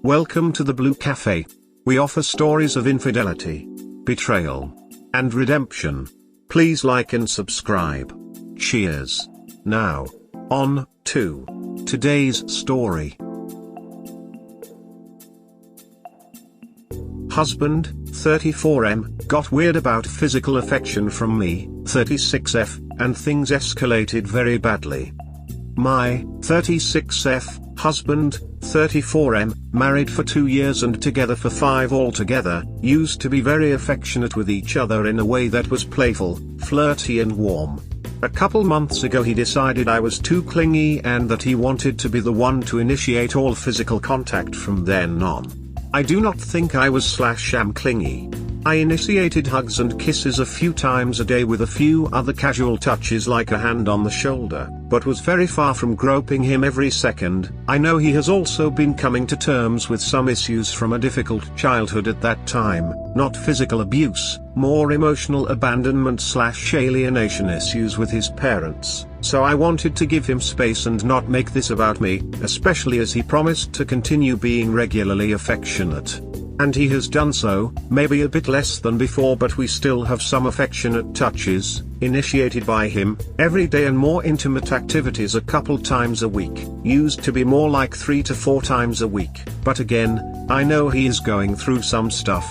Welcome to the Blue Cafe. We offer stories of infidelity, betrayal, and redemption. Please like and subscribe. Cheers. Now, on to today's story. Husband, 34M, got weird about physical affection from me, 36F, and things escalated very badly. My 36F husband, 34M, married for 2 years and together for 5 altogether, used to be very affectionate with each other in a way that was playful, flirty and warm. A couple months ago he decided I was too clingy and that he wanted to be the one to initiate all physical contact from then on. I do not think I was/am clingy. I initiated hugs and kisses a few times a day with a few other casual touches like a hand on the shoulder, but was very far from groping him every second. I know he has also been coming to terms with some issues from a difficult childhood at that time, not physical abuse, more emotional abandonment/alienation issues with his parents, so I wanted to give him space and not make this about me, especially as he promised to continue being regularly affectionate. And he has done so, maybe a bit less than before, but we still have some affectionate touches, initiated by him, every day, and more intimate activities a couple times a week. Used to be more like 3 to 4 times a week, but again, I know he is going through some stuff.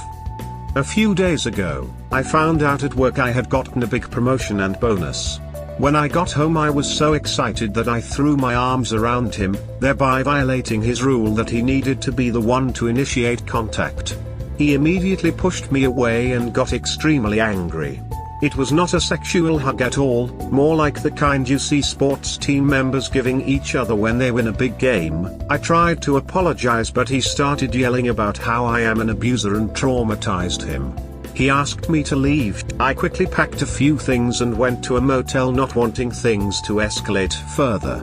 A few days ago, I found out at work I had gotten a big promotion and bonus. When I got home I was so excited that I threw my arms around him, thereby violating his rule that he needed to be the one to initiate contact. He immediately pushed me away and got extremely angry. It was not a sexual hug at all, more like the kind you see sports team members giving each other when they win a big game. I tried to apologize, but he started yelling about how I am an abuser and traumatized him. He asked me to leave. I quickly packed a few things and went to a motel, not wanting things to escalate further.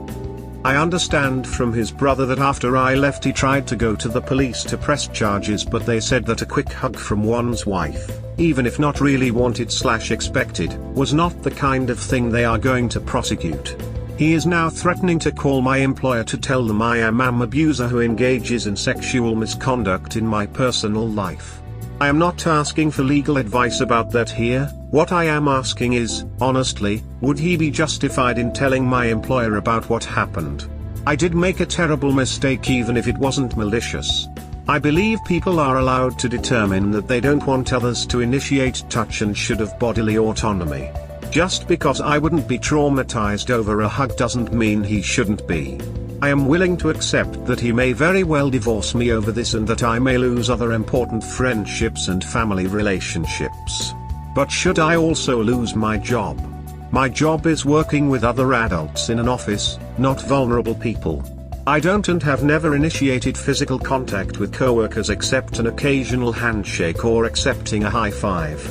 I understand from his brother that after I left he tried to go to the police to press charges, but they said that a quick hug from one's wife, even if not really wanted/expected, was not the kind of thing they are going to prosecute. He is now threatening to call my employer to tell them I am an abuser who engages in sexual misconduct in my personal life. I am not asking for legal advice about that here. What I am asking is, honestly, would he be justified in telling my employer about what happened? I did make a terrible mistake, even if it wasn't malicious. I believe people are allowed to determine that they don't want others to initiate touch and should have bodily autonomy. Just because I wouldn't be traumatized over a hug doesn't mean he shouldn't be. I am willing to accept that he may very well divorce me over this and that I may lose other important friendships and family relationships. But should I also lose my job? My job is working with other adults in an office, not vulnerable people. I don't and have never initiated physical contact with coworkers except an occasional handshake or accepting a high five.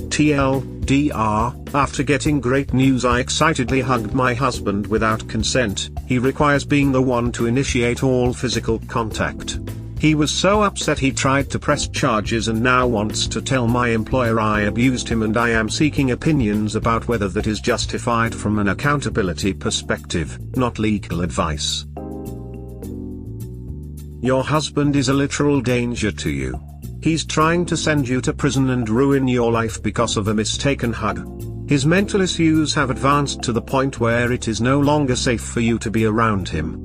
TLDR, after getting great news I excitedly hugged my husband without consent. He requires being the one to initiate all physical contact. He was so upset he tried to press charges and now wants to tell my employer I abused him, and I am seeking opinions about whether that is justified from an accountability perspective, not legal advice. Your husband is a literal danger to you. He's trying to send you to prison and ruin your life because of a mistaken hug. His mental issues have advanced to the point where it is no longer safe for you to be around him.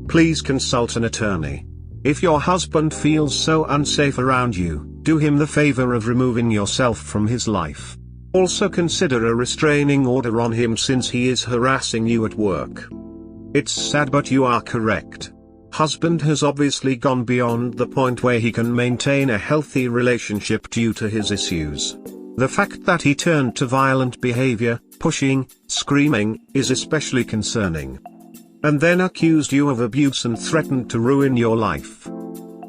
Please consult an attorney. If your husband feels so unsafe around you, do him the favor of removing yourself from his life. Also consider a restraining order on him since he is harassing you at work. It's sad, but you are correct. Husband has obviously gone beyond the point where he can maintain a healthy relationship due to his issues. The fact that he turned to violent behavior, pushing, screaming, is especially concerning. And then accused you of abuse and threatened to ruin your life.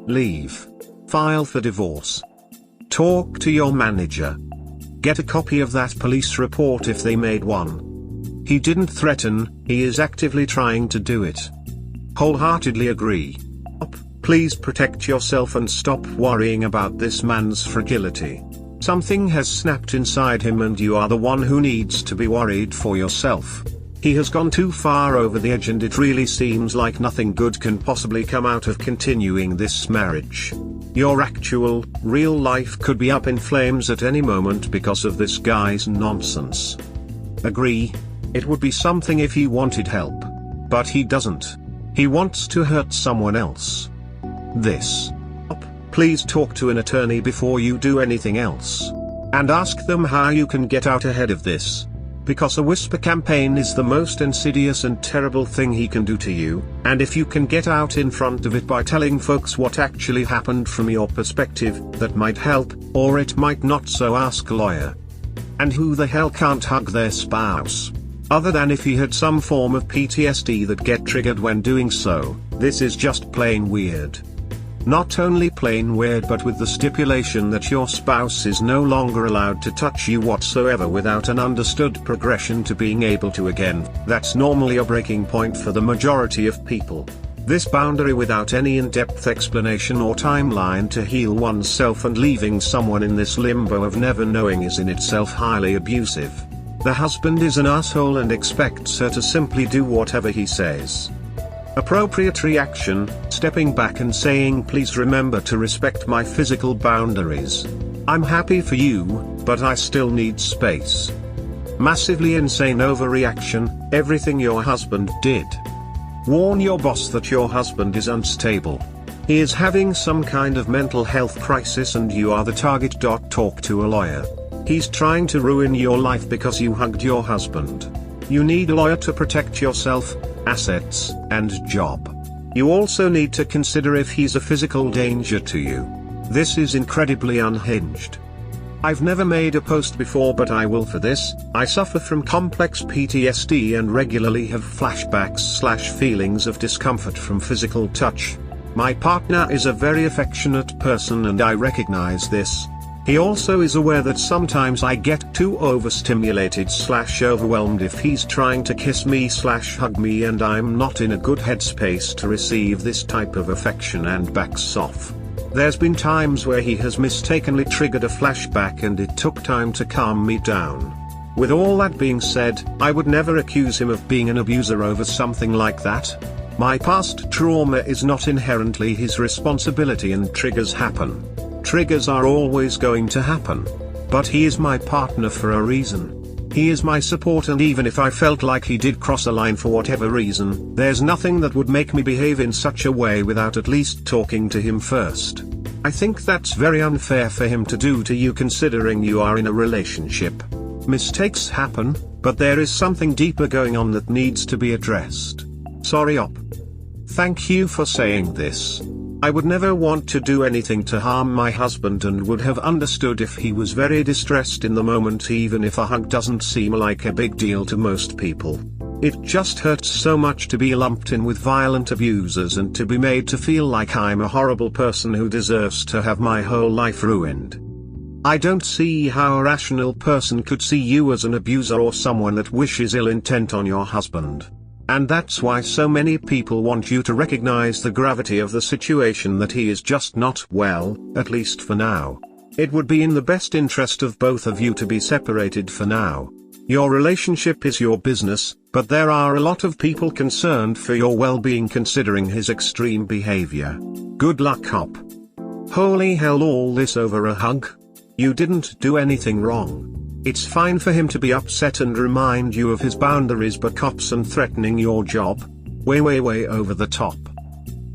Leave. File for divorce. Talk to your manager. Get a copy of that police report if they made one. He didn't threaten, he is actively trying to do it. Wholeheartedly agree. Please protect yourself and stop worrying about this man's fragility. Something has snapped inside him and you are the one who needs to be worried for yourself. He has gone too far over the edge, and it really seems like nothing good can possibly come out of continuing this marriage. Your actual, real life could be up in flames at any moment because of this guy's nonsense. Agree? It would be something if he wanted help. But he doesn't. He wants to hurt someone else. Please talk to an attorney before you do anything else. And ask them how you can get out ahead of this. Because a whisper campaign is the most insidious and terrible thing he can do to you, and if you can get out in front of it by telling folks what actually happened from your perspective, that might help, or it might not, so ask a lawyer. And who the hell can't hug their spouse? Other than if he had some form of PTSD that get triggered when doing so, this is just plain weird. Not only plain weird, but with the stipulation that your spouse is no longer allowed to touch you whatsoever without an understood progression to being able to again. That's normally a breaking point for the majority of people. This boundary without any in-depth explanation or timeline to heal oneself and leaving someone in this limbo of never knowing is in itself highly abusive. The husband is an asshole and expects her to simply do whatever he says. Appropriate reaction: stepping back and saying, please remember to respect my physical boundaries. I'm happy for you, but I still need space. Massively insane overreaction: everything your husband did. Warn your boss that your husband is unstable. He is having some kind of mental health crisis and you are the target. Talk to a lawyer. He's trying to ruin your life because you hugged your husband. You need a lawyer to protect yourself, assets, and job. You also need to consider if he's a physical danger to you. This is incredibly unhinged. I've never made a post before, but I will for this. I suffer from complex PTSD and regularly have flashbacks/feelings of discomfort from physical touch. My partner is a very affectionate person and I recognize this. He also is aware that sometimes I get too overstimulated/overwhelmed if he's trying to kiss me/hug me, and I'm not in a good headspace to receive this type of affection and backs off. There's been times where he has mistakenly triggered a flashback and it took time to calm me down. With all that being said, I would never accuse him of being an abuser over something like that. My past trauma is not inherently his responsibility and triggers happen. Triggers are always going to happen. But he is my partner for a reason. He is my support, and even if I felt like he did cross a line for whatever reason, there's nothing that would make me behave in such a way without at least talking to him first. I think that's very unfair for him to do to you, considering you are in a relationship. Mistakes happen, but there is something deeper going on that needs to be addressed. Sorry op. Thank you for saying this. I would never want to do anything to harm my husband and would have understood if he was very distressed in the moment, even if a hug doesn't seem like a big deal to most people. It just hurts so much to be lumped in with violent abusers and to be made to feel like I'm a horrible person who deserves to have my whole life ruined. I don't see how a rational person could see you as an abuser or someone that wishes ill intent on your husband. And that's why so many people want you to recognize the gravity of the situation, that he is just not well, at least for now. It would be in the best interest of both of you to be separated for now. Your relationship is your business, but there are a lot of people concerned for your well-being considering his extreme behavior. Good luck, Hop. Holy hell, all this over a hug? You didn't do anything wrong. It's fine for him to be upset and remind you of his boundaries, but cops and threatening your job? Way over the top.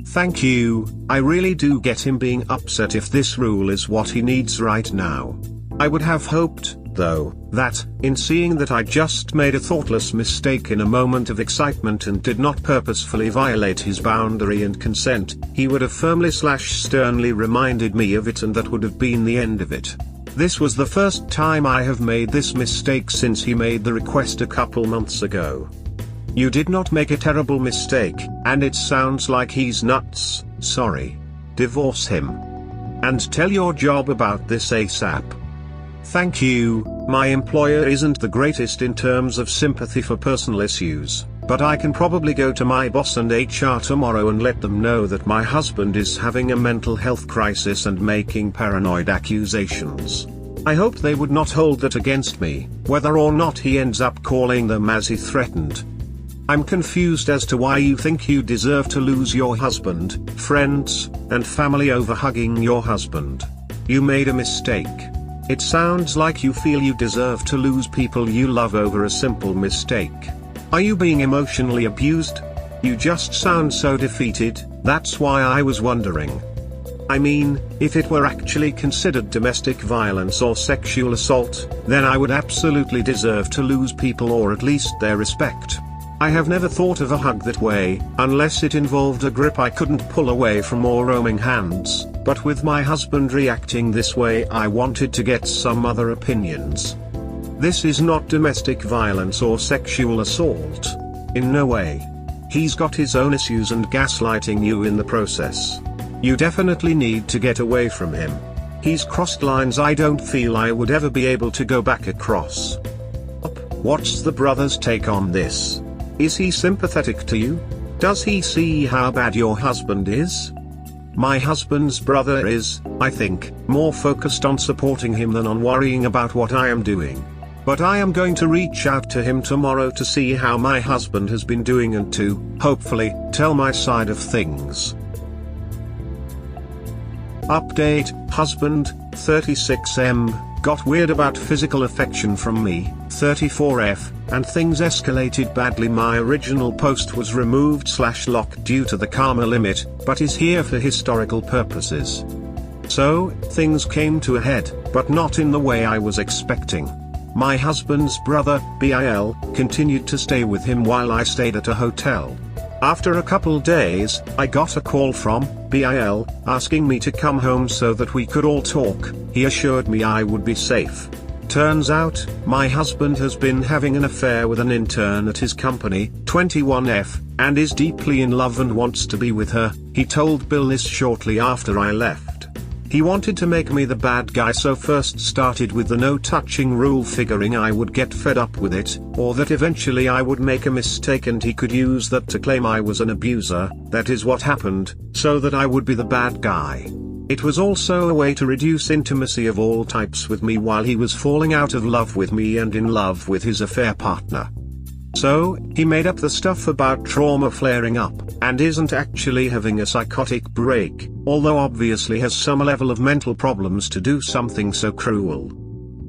Thank you, I really do get him being upset if this rule is what he needs right now. I would have hoped, though, that, in seeing that I just made a thoughtless mistake in a moment of excitement and did not purposefully violate his boundary and consent, he would have firmly/sternly reminded me of it, and that would have been the end of it. This was the first time I have made this mistake since he made the request a couple months ago. You did not make a terrible mistake, and it sounds like he's nuts. Sorry. Divorce him. And tell your job about this ASAP. Thank you. My employer isn't the greatest in terms of sympathy for personal issues, but I can probably go to my boss and HR tomorrow and let them know that my husband is having a mental health crisis and making paranoid accusations. I hope they would not hold that against me, whether or not he ends up calling them as he threatened. I'm confused as to why you think you deserve to lose your husband, friends, and family over hugging your husband. You made a mistake. It sounds like you feel you deserve to lose people you love over a simple mistake. Are you being emotionally abused? You just sound so defeated, that's why I was wondering. I mean, if it were actually considered domestic violence or sexual assault, then I would absolutely deserve to lose people or at least their respect. I have never thought of a hug that way, unless it involved a grip I couldn't pull away from or roaming hands, but with my husband reacting this way I wanted to get some other opinions. This is not domestic violence or sexual assault. In no way. He's got his own issues and gaslighting you in the process. You definitely need to get away from him. He's crossed lines I don't feel I would ever be able to go back across. What's the brother's take on this? Is he sympathetic to you? Does he see how bad your husband is? My husband's brother is, I think, more focused on supporting him than on worrying about what I am doing. But I am going to reach out to him tomorrow to see how my husband has been doing and to, hopefully, tell my side of things. Update, husband, 36M, got weird about physical affection from me, 34F, and things escalated badly. My original post was removed/locked due to the karma limit, but is here for historical purposes. So, things came to a head, but not in the way I was expecting. My husband's brother, Bill, continued to stay with him while I stayed at a hotel. After a couple days, I got a call from Bill, asking me to come home so that we could all talk. He assured me I would be safe. Turns out, my husband has been having an affair with an intern at his company, 21F, and is deeply in love and wants to be with her. He told Bill this shortly after I left. He wanted to make me the bad guy, so first started with the no touching rule, figuring I would get fed up with it, or that eventually I would make a mistake and he could use that to claim I was an abuser. That is what happened, so that I would be the bad guy. It was also a way to reduce intimacy of all types with me while he was falling out of love with me and in love with his affair partner. So, he made up the stuff about trauma flaring up, and isn't actually having a psychotic break, although obviously has some level of mental problems to do something so cruel.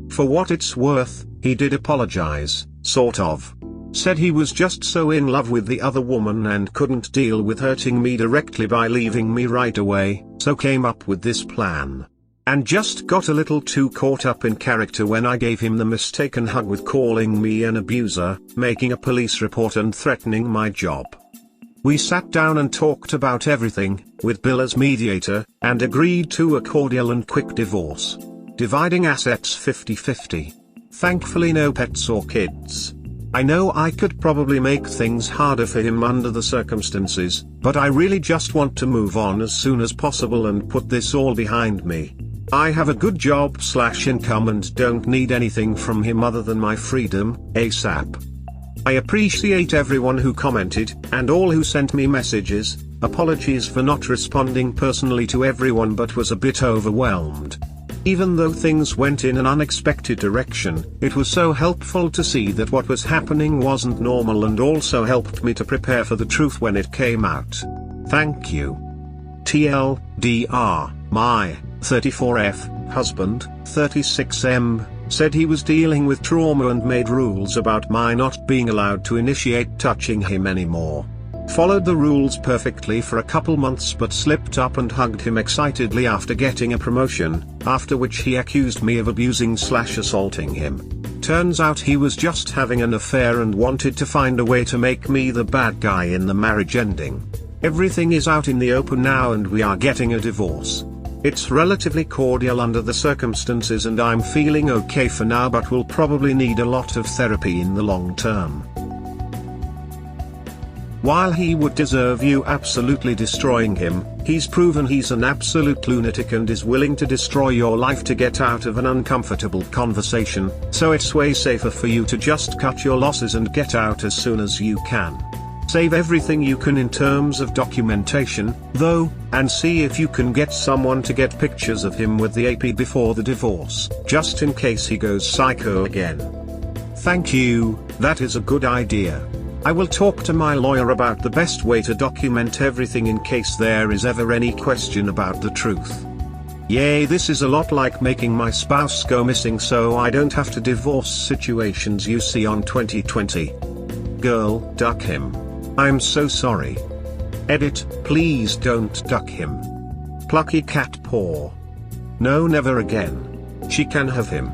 For what it's worth, he did apologize, sort of. Said he was just so in love with the other woman and couldn't deal with hurting me directly by leaving me right away, so came up with this plan. And just got a little too caught up in character when I gave him the mistaken hug with calling me an abuser, making a police report and threatening my job. We sat down and talked about everything, with Bill as mediator, and agreed to a cordial and quick divorce. Dividing assets 50-50. Thankfully no pets or kids. I know I could probably make things harder for him under the circumstances, but I really just want to move on as soon as possible and put this all behind me. I have a good job/income and don't need anything from him other than my freedom, ASAP. I appreciate everyone who commented, and all who sent me messages. Apologies for not responding personally to everyone, but was a bit overwhelmed. Even though things went in an unexpected direction, it was so helpful to see that what was happening wasn't normal and also helped me to prepare for the truth when it came out. Thank you. TLDR, my 34F husband, 36M, said he was dealing with trauma and made rules about my not being allowed to initiate touching him anymore. Followed the rules perfectly for a couple months but slipped up and hugged him excitedly after getting a promotion, after which he accused me of abusing/assaulting him. Turns out he was just having an affair and wanted to find a way to make me the bad guy in the marriage ending. Everything is out in the open now and we are getting a divorce. It's relatively cordial under the circumstances and I'm feeling okay for now, but will probably need a lot of therapy in the long term. While he would deserve you absolutely destroying him, he's proven he's an absolute lunatic and is willing to destroy your life to get out of an uncomfortable conversation, so it's way safer for you to just cut your losses and get out as soon as you can. Save everything you can in terms of documentation, though, and see if you can get someone to get pictures of him with the AP before the divorce, just in case he goes psycho again. Thank you, that is a good idea. I will talk to my lawyer about the best way to document everything in case there is ever any question about the truth. Yay, this is a lot like making my spouse go missing so I don't have to divorce situations you see on 2020. Girl, duck him. I'm so sorry. Edit, please don't duck him. Plucky cat paw. No, never again. She can have him.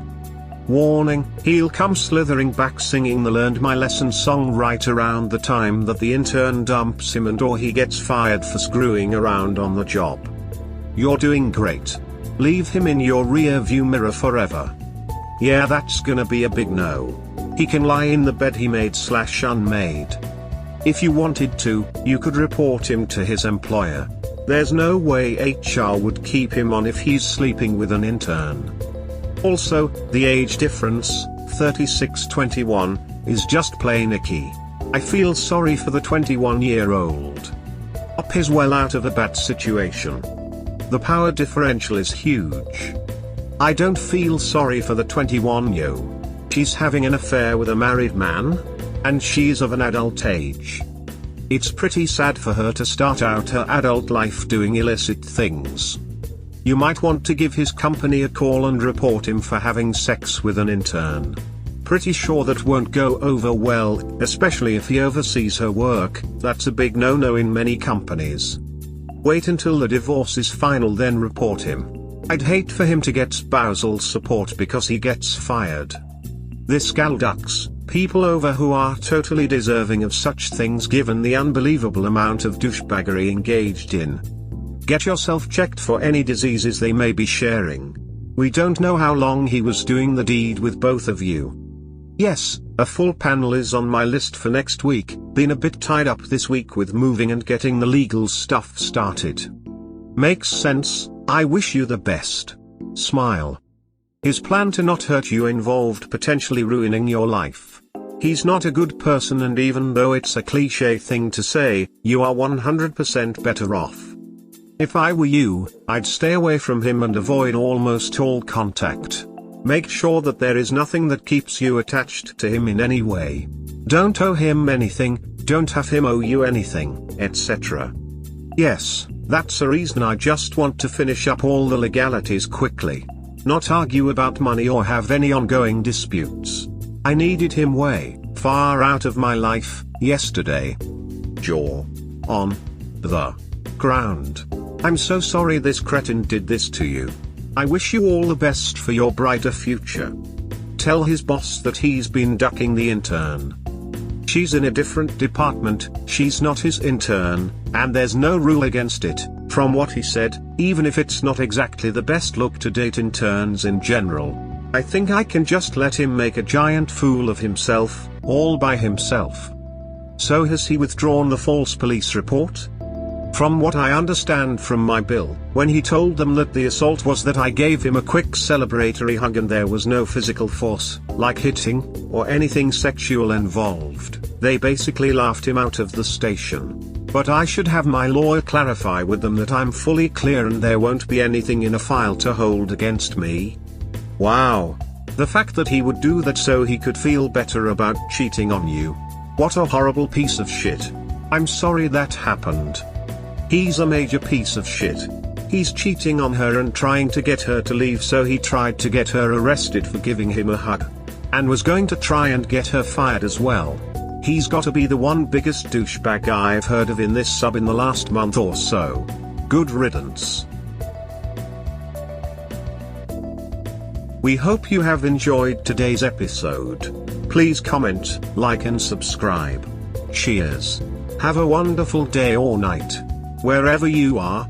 Warning, he'll come slithering back singing the learned my lesson song right around the time that the intern dumps him and or he gets fired for screwing around on the job. You're doing great. Leave him in your rear view mirror forever. Yeah, that's gonna be a big no. He can lie in the bed he made/unmade. If you wanted to, you could report him to his employer. There's no way HR would keep him on if he's sleeping with an intern. Also, the age difference, 36-21, is just plain icky. I feel sorry for the 21-year-old. Up is well out of a bad situation. The power differential is huge. I don't feel sorry for the 21-yo. She's having an affair with a married man, and she's of an adult age. It's pretty sad for her to start out her adult life doing illicit things. You might want to give his company a call and report him for having sex with an intern. Pretty sure that won't go over well, especially if he oversees her work. That's a big no-no in many companies. Wait until the divorce is final then report him. I'd hate for him to get spousal support because he gets fired. This gal ducks people over who are totally deserving of such things given the unbelievable amount of douchebaggery engaged in. Get yourself checked for any diseases they may be sharing. We don't know how long he was doing the deed with both of you. Yes, a full panel is on my list for next week. Been a bit tied up this week with moving and getting the legal stuff started. Makes sense. I wish you the best. Smile. His plan to not hurt you involved potentially ruining your life. He's not a good person, and even though it's a cliché thing to say, you are 100% better off. If I were you, I'd stay away from him and avoid almost all contact. Make sure that there is nothing that keeps you attached to him in any way. Don't owe him anything, don't have him owe you anything, etc. Yes, that's a reason I just want to finish up all the legalities quickly. Not argue about money or have any ongoing disputes. I needed him way far out of my life yesterday. Jaw on the ground. I'm so sorry this cretin did this to you. I wish you all the best for your brighter future. Tell his boss that he's been ducking the intern. She's in a different department, she's not his intern, and there's no rule against it. From what he said, even if it's not exactly the best look to date interns in general, I think I can just let him make a giant fool of himself, all by himself. So has he withdrawn the false police report? From what I understand from my bill, when he told them that the assault was that I gave him a quick celebratory hug and there was no physical force, like hitting, or anything sexual involved, they basically laughed him out of the station. But I should have my lawyer clarify with them that I'm fully clear and there won't be anything in a file to hold against me. Wow. The fact that he would do that so he could feel better about cheating on you. What a horrible piece of shit. I'm sorry that happened. He's a major piece of shit. He's cheating on her and trying to get her to leave, so he tried to get her arrested for giving him a hug. And was going to try and get her fired as well. He's gotta be the one biggest douchebag I've heard of in this sub in the last month or so. Good riddance. We hope you have enjoyed today's episode. Please comment, like and subscribe. Cheers. Have a wonderful day or night. Wherever you are.